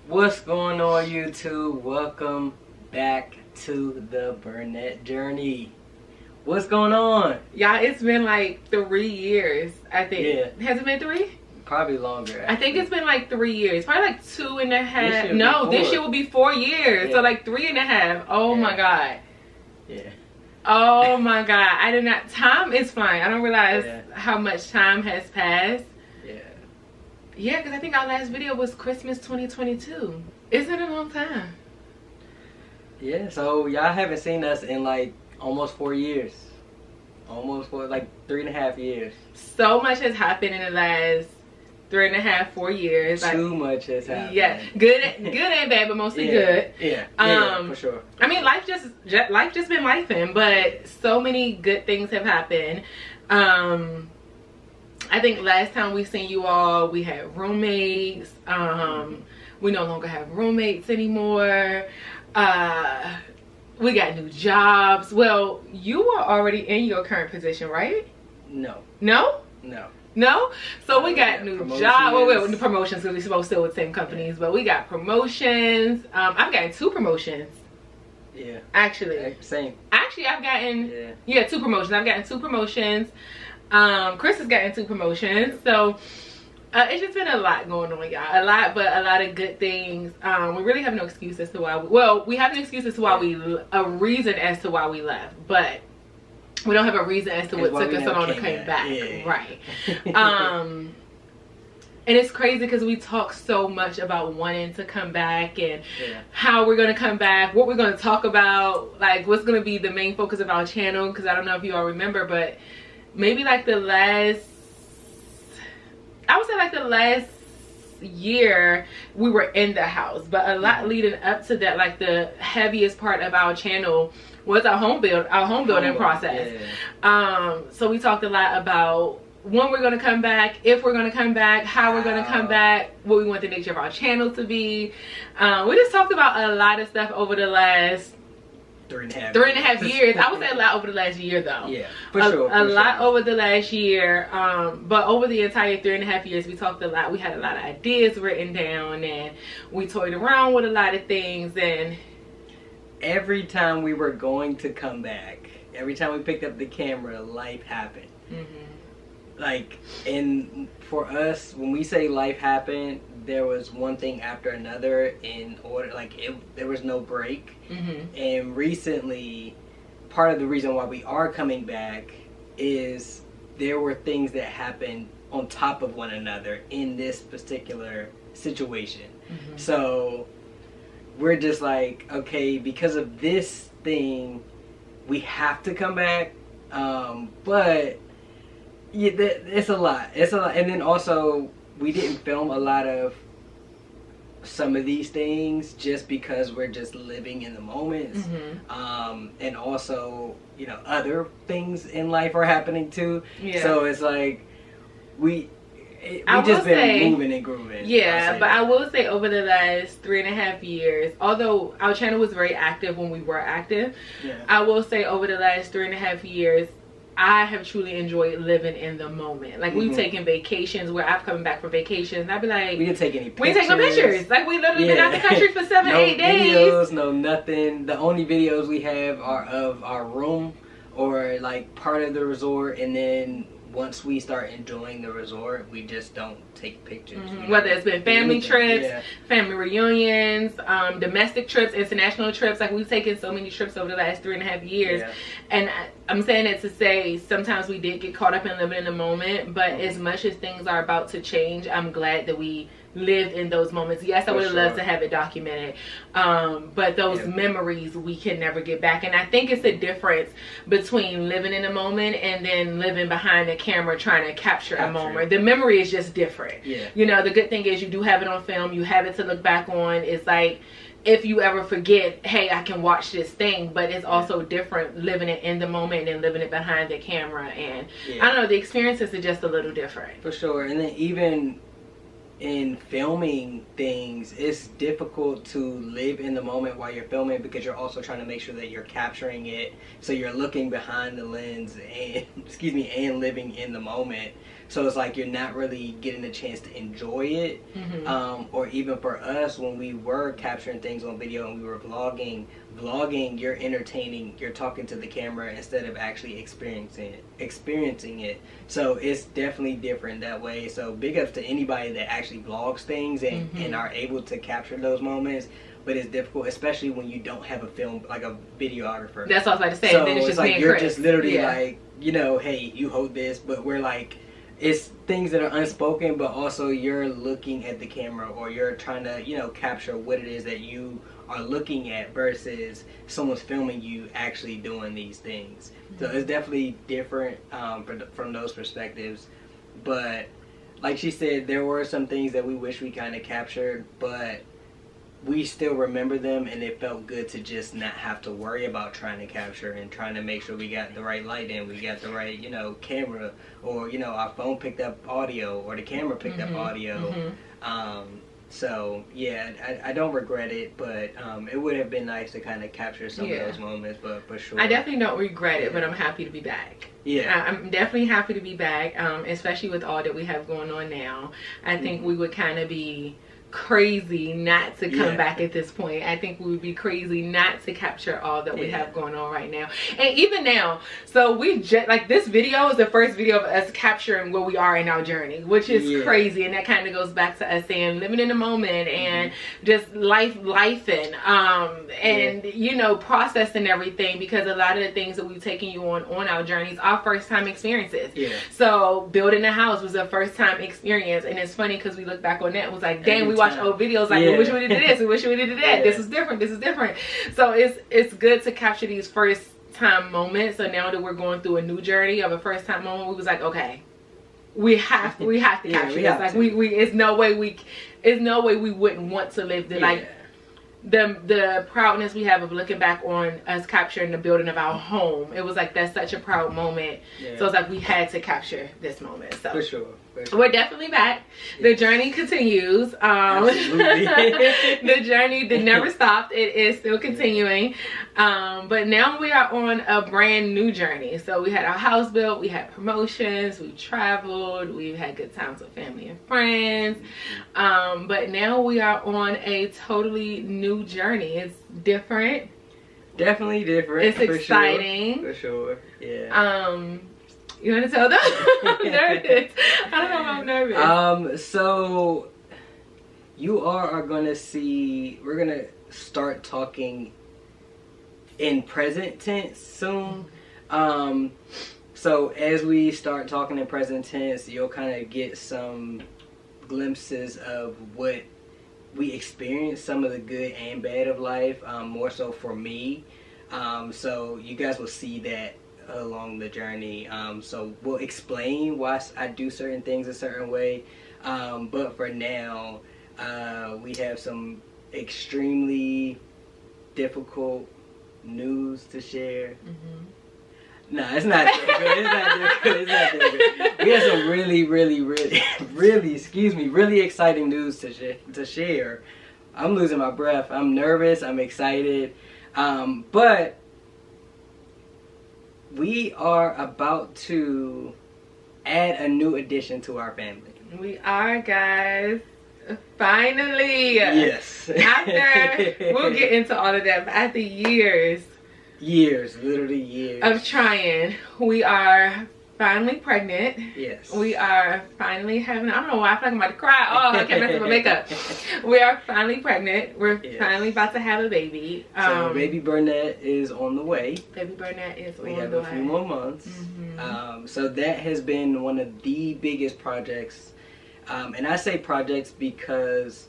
What's going on, YouTube? Welcome back to the Burnette journey. What's going on? Y'all, it's been like 3 years, I think. Yeah. Has it been 3? Probably longer. I think it's been like 3 years. Probably like 2.5. No, this this year will be 4 years. Yeah. So like 3.5. Oh my God. Yeah. Oh my God. I did not. Time is flying. I don't realize Yeah. how much time has passed. Yeah. Yeah, because I think our last video was Christmas 2022. Isn't it a long time? Yeah, so y'all haven't seen us in like almost 4 years. Almost like 3.5 years. So much has happened in the last 3.5, 4 years. Too much has happened. Yeah, good and bad, but mostly good. Yeah, for sure. I mean, life just been lifing, but so many good things have happened. I think last time we seen you all, we had roommates. We no longer have roommates anymore. We got new jobs. Well, you were already in your current position, right? No. No? No. No? So we got new jobs. Well, we're promotions because we're supposed to still with the same companies, but we got promotions. I've gotten 2 promotions. Yeah. Actually. Same. Actually, I've gotten 2 promotions. I've gotten 2 promotions. Chris has gotten 2 promotions. So it's just been a lot going on, y'all. A lot, but a lot of good things. We really have no excuse as to why we have an excuse as to why a reason as to why we left, but we don't have a reason as to what took us so long to come back. Yeah. Right. And it's crazy because we talk so much about wanting to come back and how we're going to come back, what we're going to talk about, like what's going to be the main focus of our channel. Because I don't know if you all remember, but maybe like the last year we were in the house, but a lot leading up to that, like the heaviest part of our channel was our home building process. So we talked a lot about when we're going to come back, if we're going to come back, how we're going to come back, what we want the nature of our channel to be. We just talked about a lot of stuff over the last 3.5 years. I would say a lot over the last year, though. Yeah, for sure. A lot over the last year. But over the entire 3.5 years, we talked a lot. We had a lot of ideas written down, and we toyed around with a lot of things. And every time we were going to come back, every time we picked up the camera, life happened. Like, and for us, when we say life happened, there was one thing after another in order. Like, there was no break. And recently, part of the reason why we are coming back is there were things that happened on top of one another in this particular situation. So we're just like, okay, because of this thing, we have to come back. But yeah, it's a lot. It's a lot. And then also, we didn't film a lot of some of these things just because we're just living in the moments. And also, you know, other things in life are happening too. So it's like we just been moving and grooving. Yeah, but I will say over the last 3.5 years, although our channel was very active when we were active, I will say over the last 3.5 years, I have truly enjoyed living in the moment. Like, we've taken vacations where I've come back from vacations and I'd be like, we didn't take any pictures. We didn't take no pictures. Like, we literally been out the country for 7 8 days. No videos, no nothing. The only videos we have are of our room or like part of the resort, and then once we start enjoying the resort, we just don't take pictures. Whether it's been family trips, family reunions, domestic trips, international trips. Like, we've taken so many trips over the last 3.5 years. And I'm saying it to say sometimes we did get caught up in living in the moment, but as much as things are about to change, I'm glad that we lived in those moments. Yes, I would have loved to have it documented, but those memories we can never get back. And I think it's a difference between living in a moment and then living behind the camera trying to capture a moment. The memory is just different. You know, the good thing is you do have it on film, you have it to look back on. It's like, if you ever forget, hey, I can watch this thing, but it's also different living it in the moment and living it behind the camera. And I don't know, the experiences are just a little different. For sure. And then even in filming things, it's difficult to live in the moment while you're filming because you're also trying to make sure that you're capturing it, so you're looking behind the lens and and living in the moment. So it's like you're not really getting a chance to enjoy it. Or even for us, when we were capturing things on video and we were vlogging, you're entertaining, you're talking to the camera instead of actually experiencing it. So it's definitely different that way. So big ups to anybody that actually vlogs things and are able to capture those moments. But it's difficult, especially when you don't have a film, like a videographer. That's what I was about to say. So then it's just like you're just literally yeah. like, you know, hey, you hold this, but we're like, it's things that are unspoken, but also you're looking at the camera, or you're trying to, you know, capture what it is that you are looking at versus someone's filming you actually doing these things. So it's definitely different from those perspectives. But like she said, there were some things that we wish we kind of captured, but we still remember them, and it felt good to just not have to worry about trying to capture and trying to make sure we got the right light in, we got the right, you know, camera, or, you know, our phone picked up audio, or the camera picked up audio. So yeah, I don't regret it, but it would have been nice to kind of capture some of those moments, but for sure. I definitely don't regret it, but I'm happy to be back. Yeah. I'm definitely happy to be back, especially with all that we have going on now. I think we would kind of be crazy not to come back at this point. I think we would be crazy not to capture all that we have going on right now. And even now, so we just, like, this video is the first video of us capturing where we are in our journey, which is crazy. And that kind of goes back to us saying living in the moment and just lifing and you know, processing everything, because a lot of the things that we've taken you on our journeys are first time experiences. So building a house was a first time experience, and it's funny because we look back on that and was like, dang, we watch old videos like, we wish we did this, we wish we did that, this is different, this is different. So it's good to capture these first time moments. So now that we're going through a new journey of a first time moment, we was like, okay, we have to capture this. Like we it's no way we wouldn't want to live the like the proudness we have of looking back on us capturing the building of our home. It was like, that's such a proud moment. So it's like we had to capture this moment. So for sure. We're definitely back. The journey continues. The journey that never stopped. It is still continuing. But now we are on a brand new journey. So we had our house built, we had promotions, we traveled, we've had good times with family and friends. But now we are on a totally new journey. It's different. Definitely different. It's exciting. For sure. Yeah. You want to tell them? I'm nervous. I don't know if I'm nervous. So you are gonna see, we're gonna start talking in present tense soon. So as we start talking in present tense, you'll kind of get some glimpses of what we experienced, some of the good and bad of life, more so for me. So you guys will see that along the journey. So we'll explain why I do certain things a certain way, but for now we have some extremely difficult news to share. No, it's not that good. It's not that good. It's not that good. We have some really exciting news to share. I'm losing my breath. I'm nervous. I'm excited. But we are about to add a new addition to our family. We are, guys. Finally. Yes. After, we'll get into all of that, but after years, literally years of trying, we are finally pregnant. Yes. We are finally having, I don't know why I feel like I'm about to cry. Oh, I can't mess with my makeup. We are finally pregnant. We're finally about to have a baby. So baby Burnette is on the way. Baby Burnette is on the way. We have a few more months. So that has been one of the biggest projects. And I say projects because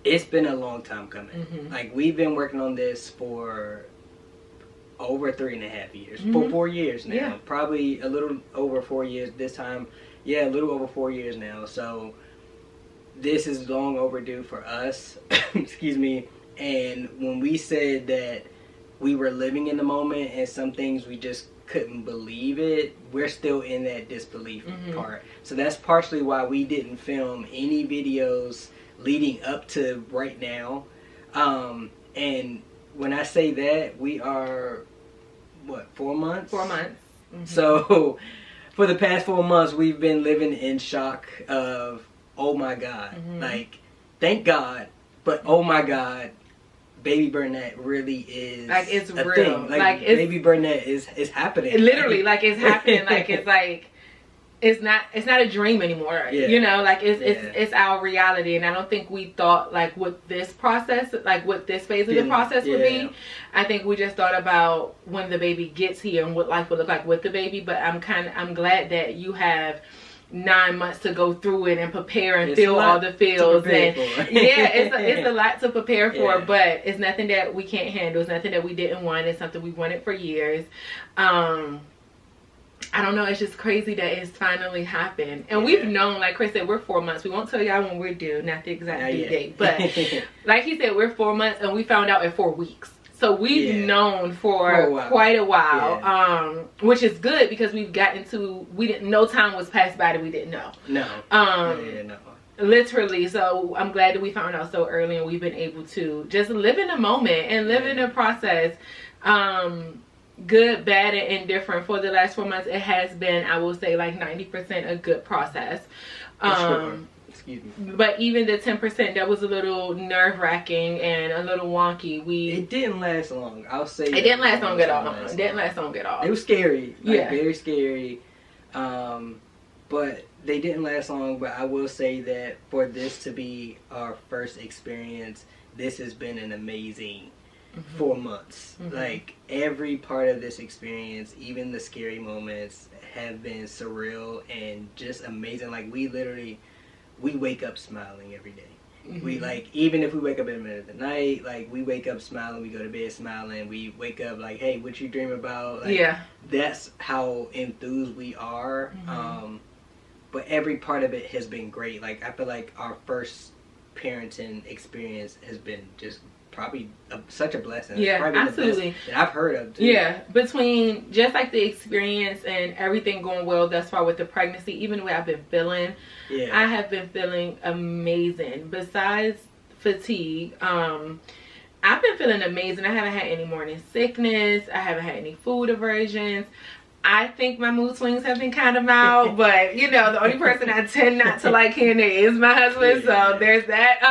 it's been a long time coming. Like, we've been working on this for over 3.5 years. For 4 years now. Probably a little over 4 years this time. Yeah, a little over 4 years now. So this is long overdue for us. Excuse me. And when we said that we were living in the moment and some things we just couldn't believe it, we're still in that disbelief part. So that's partially why we didn't film any videos leading up to right now. And when I say that, we are, what, 4 months? 4 months. So for the past 4 months, we've been living in shock of, oh my God, like, thank God, but oh my God, baby Burnette really is like it's a real. thing. Like it's, baby Burnette is happening. Literally, like it's happening. Like it's like it's not a dream anymore. Yeah. You know, like it's our reality. And I don't think we thought like what this process, like what this phase of the process would be. I think we just thought about when the baby gets here and what life would look like with the baby. But I'm glad that you have 9 months to go through it and prepare and feel all the feels, and it's a lot to prepare for, but it's nothing that we can't handle. It's nothing that we didn't want. It's something we wanted for years. I don't know, it's just crazy that it's finally happened. And we've known, like Chris said, we're 4 months. We won't tell y'all when we're due, not the exact due date, but like he said, we're 4 months, and we found out in 4 weeks. So we've known for quite a while, which is good because we've gotten to, no time was passed by that we didn't know. No. Literally. So I'm glad that we found out so early, and we've been able to just live in the moment and live in the process. Good, bad, and indifferent. For the last 4 months, it has been, I will say, like 90% a good process. Excuse me. But even the 10% that was a little nerve-wracking and a little wonky. It didn't last long. I'll say it didn't last long at all. It didn't last long at all. It was scary. Like, very scary. But they didn't last long. But I will say that for this to be our first experience, this has been an amazing 4 months. Like, every part of this experience, even the scary moments, have been surreal and just amazing. Like, we wake up smiling every day. We, like, even if we wake up in the middle of the night, like, we wake up smiling, we go to bed smiling, we wake up like, hey, what you dream about? Like, that's how enthused we are. But every part of it has been great. Like, I feel like our first parenting experience has been just probably such a blessing. Yeah, probably absolutely. The best that I've heard of too. Yeah, between just like the experience and everything going well thus far with the pregnancy, even the way I've been feeling, I have been feeling amazing. Besides fatigue, I've been feeling amazing. I haven't had any morning sickness. I haven't had any food aversions. I think my mood swings have been kind of mild, but you know, the only person I tend not to like hearing it is my husband, so there's that.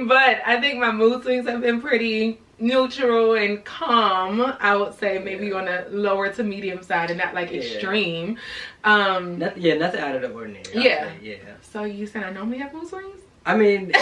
But I think my mood swings have been pretty neutral and calm. I would say maybe on a lower to medium side and not like extreme. Nothing out of the ordinary. So you said I normally have mood swings? I mean,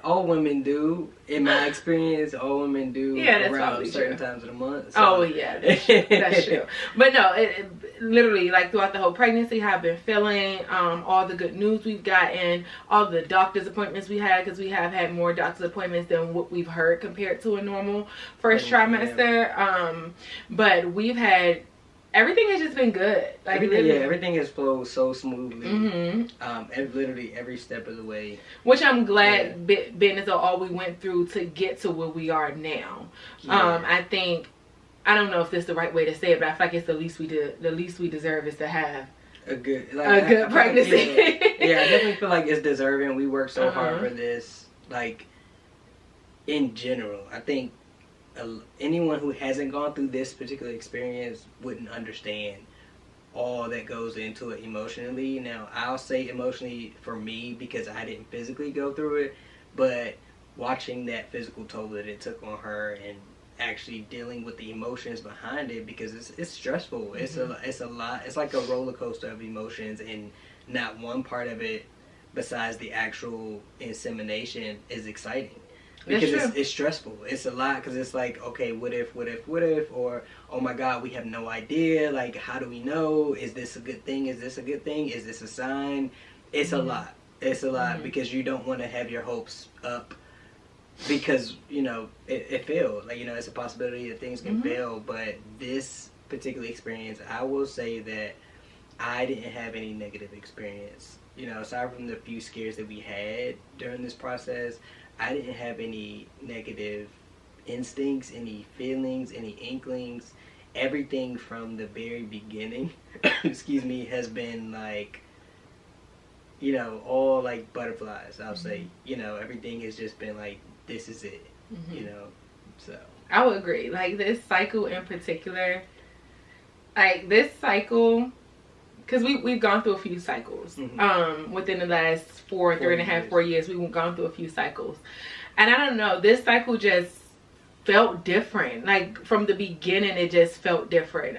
all women do. In my experience, all women do around certain times of the month. So. Oh, yeah. That's true. But no, it literally, like, throughout the whole pregnancy, how I've been feeling, all the good news we've gotten, all the doctor's appointments we had, because we have had more doctor's appointments than what we've heard compared to a normal first trimester. But we've had... Everything has just been good. Like everything has flowed so smoothly. Literally every step of the way. Which I'm glad, being as though all we went through to get to where we are now. I think, I don't know if this is the right way to say it, but I feel like it's the least we deserve is to have a good pregnancy. I definitely feel like it's deserving. We worked so hard for this. Like, in general, I think anyone who hasn't gone through this particular experience wouldn't understand all that goes into it emotionally. Now, I'll say emotionally for me because I didn't physically go through it, but watching that physical toll that it took on her and actually dealing with the emotions behind it, because it's stressful. It's a lot. It's like a roller coaster of emotions, and not one part of it besides the actual insemination is exciting. Because it's stressful. It's a lot because it's like, okay, what if, or, oh my God, we have no idea. Like, how do we know? Is this a good thing? Is this a good thing? Is this a sign? It's a lot. It's a lot because you don't want to have your hopes up because, you know, it failed. Like, you know, it's a possibility that things can fail. But this particular experience, I will say that I didn't have any negative experience. You know, aside from the few scares that we had during this process, I didn't have any negative instincts, any feelings, any inklings. Everything from the very beginning, excuse me, has been like, you know, all like butterflies, I'll say. You know, everything has just been like, this is it, you know, so. I would agree. Like, this cycle in particular, like this cycle, because we've gone through a few cycles. Within the last 4 years, we've gone through a few cycles. And I don't know, this cycle just felt different. Like from the beginning, it just felt different.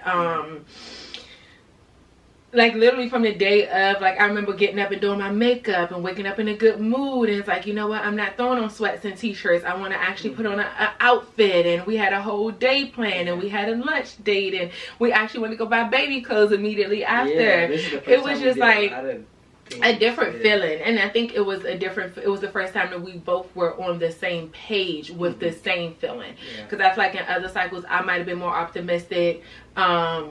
Like literally from the day of, like I remember getting up and doing my makeup and waking up in a good mood, and it's like, you know what, I'm not throwing on sweats and t-shirts. I want to actually put on an outfit, and we had a whole day planned, and we had a lunch date, and we actually went to go buy baby clothes immediately after. It was just like a different feeling, and I think it was the first time that we both were on the same page with the same feeling. Because I feel like in other cycles I might have been more optimistic.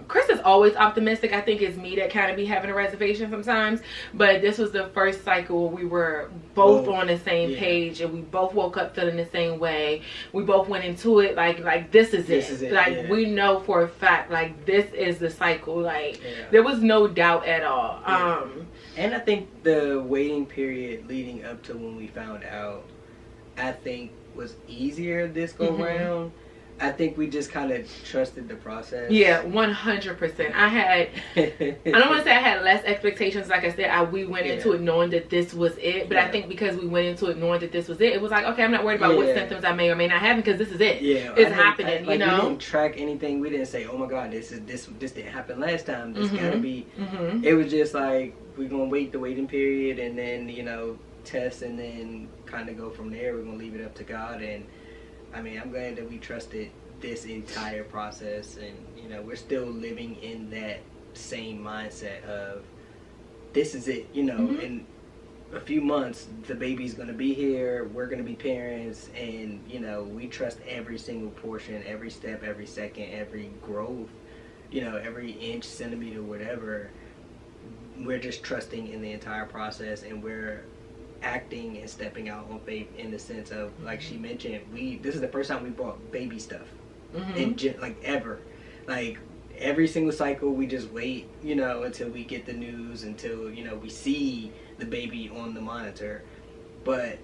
Chris is always optimistic. I think it's me that kind of be having a reservation sometimes, but this was the first cycle where we were both on the same page, and we both woke up feeling the same way. We both went into it like this is it. Like we know for a fact, like this is the cycle. Like there was no doubt at all. And I think the waiting period leading up to when we found out, I think was easier this go round. I think we just kind of trusted the process. Yeah, 100%. I don't want to say I had less expectations. Like I said, we went into it knowing that this was it. But I think because we went into it knowing that this was it was like, okay, I'm not worried about what symptoms I may or may not have, because this is it. It's happening, you know? We didn't track anything. We didn't say, oh my God, this didn't happen last time. This gotta be. It was just like, we're going to wait the waiting period and then, you know, test and then kind of go from there. We're going to leave it up to God. And I mean, I'm glad that we trusted this entire process, and you know, we're still living in that same mindset of this is it, you know. In a few months the baby's going to be here, we're going to be parents, and you know, we trust every single portion, every step, every second, every growth, you know, every inch, centimeter, whatever. We're just trusting in the entire process, and we're acting and stepping out on faith in the sense of, like she mentioned, this is the first time we bought baby stuff like ever. Like every single cycle we just wait, you know, until we get the news, until, you know, we see the baby on the monitor. But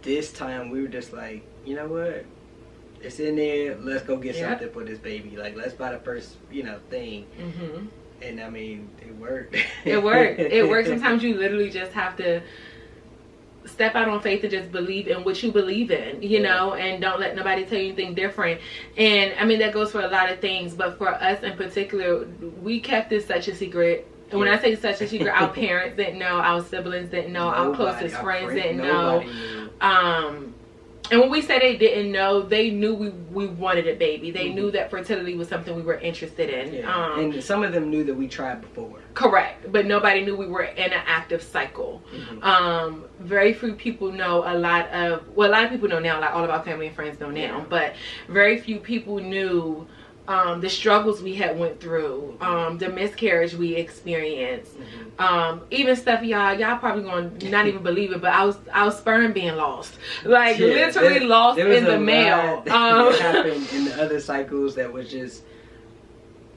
this time we were just like, you know what, it's in there, let's go get something for this baby. Like, let's buy the first, you know, thing. And I mean, it worked. It worked. Sometimes you literally just have to step out on faith and just believe in what you believe in, you know, and don't let nobody tell you anything different. And I mean, that goes for a lot of things, but for us in particular, we kept this such a secret. And when I say such a secret, our parents didn't know, our siblings didn't know, our closest friends didn't know. And when we say they didn't know, they knew we wanted a baby. They knew that fertility was something we were interested in. And some of them knew that we tried before. Correct. But nobody knew we were in an active cycle. Very few people know a lot of people know now, like all of our family and friends know now. But very few people knew the struggles we had went through, the miscarriage we experienced, even stuff y'all probably gonna not even believe it, but our sperm being lost, like literally lost in the mail. That happened in the other cycles that was just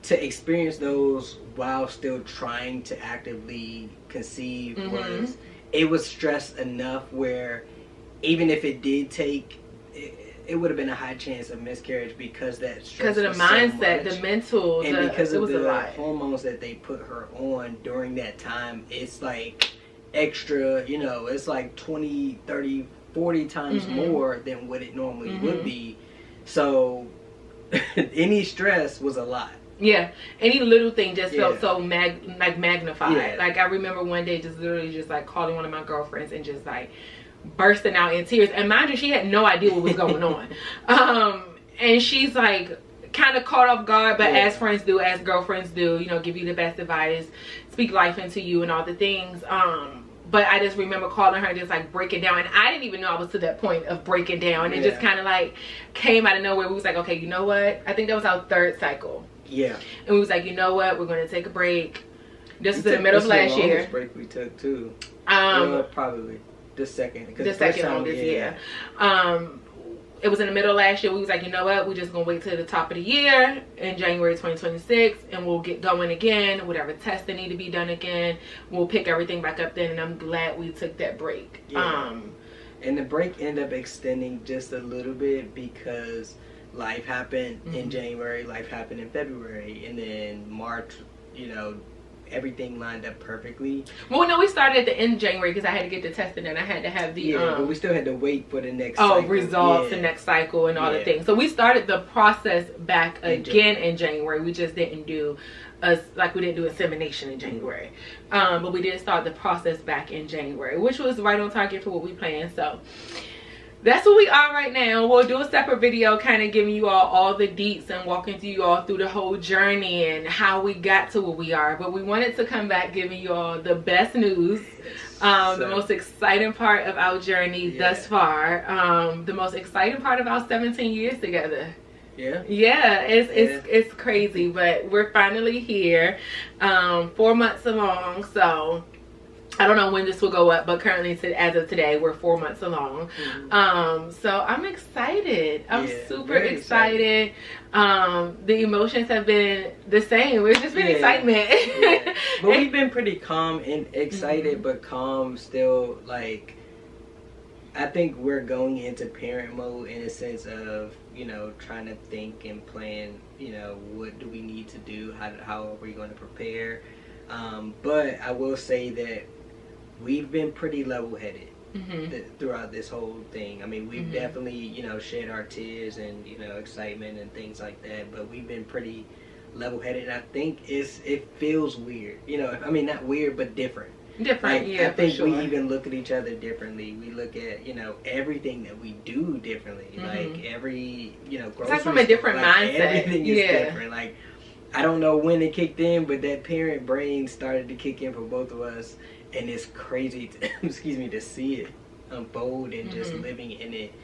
to experience those while still trying to actively conceive. It was stress enough where even if it did take, it would have been a high chance of miscarriage because that stress, because of the mindset, the mental, and because of the hormones that they put her on during that time. It's like extra, you know, it's like 20, 30, 40 times more than what it normally would be. So any stress was a lot. Yeah, any little thing just felt so magnified. Like I remember one day just literally just like calling one of my girlfriends and just like bursting out in tears. And mind you, she had no idea what was going on. And she's like kind of caught off guard, but as friends do, as girlfriends do, you know, give you the best advice, speak life into you and all the things. But I just remember calling her and just like breaking down, and I didn't even know I was to that point of breaking down. And it just kind of like came out of nowhere. We was like, okay, you know what, I think that was our third cycle. And we was like, you know what, we're going to take a break. This was in the middle of last year. Break we took too. Probably the second longest. It was in the middle of last year. We was like, you know what, we're just gonna wait till the top of the year in January 2026, and we'll get going again. Whatever tests that need to be done again, we'll pick everything back up then. And I'm glad we took that break. And the break ended up extending just a little bit because life happened in January, life happened in February, and then March, you know, everything lined up perfectly. Well, no, we started at the end of January because I had to get the testing and I had to have the but we still had to wait for the next cycle. Results, the next cycle and all the things. So we started the process back again in January. We just didn't do we didn't do insemination in January. But we did start the process back in January, which was right on target for what we planned. So that's where we are right now. We'll do a separate video kind of giving you all the deets and walking you all through the whole journey and how we got to where we are. But we wanted to come back giving you all the best news, the most exciting part of our journey thus far, the most exciting part of our 17 years together. It's crazy, but we're finally here, 4 months along. So I don't know when this will go up, but currently, as of today, we're 4 months along. So I'm excited. I'm super excited. The emotions have been the same. It's just been excitement. But we've been pretty calm and excited, but calm still. Like, I think we're going into parent mode in a sense of, you know, trying to think and plan, you know, what do we need to do? How are we going to prepare? But I will say that we've been pretty level-headed throughout this whole thing. I mean, we've definitely, you know, shed our tears and, you know, excitement and things like that, but we've been pretty level-headed, and I think it feels weird. You know, I mean, not weird, but different. Like, I think we even look at each other differently. We look at, you know, everything that we do differently. Like, every, you know, grocery it's like from a different mindset. Everything is different. Like, I don't know when it kicked in, but that parent brain started to kick in for both of us. And it's crazy to, to see it unfold and just living in it.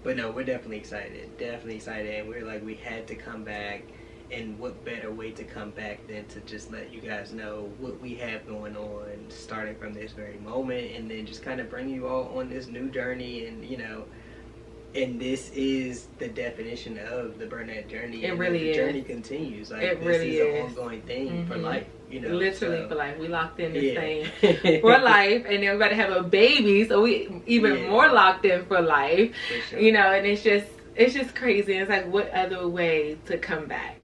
But no, we're definitely excited. And we're like, we had to come back. And what better way to come back than to just let you guys know what we have going on, starting from this very moment, and then just kind of bring you all on this new journey. And, you know, and this is the definition of the Burnette journey. It really is. The journey continues. Like, it this really is an ongoing thing for life. You know, literally for life. We locked in this thing for life, and then we're about to have a baby, so we even more locked in for life. For sure. You know, and it's just crazy. It's like, what other way to come back?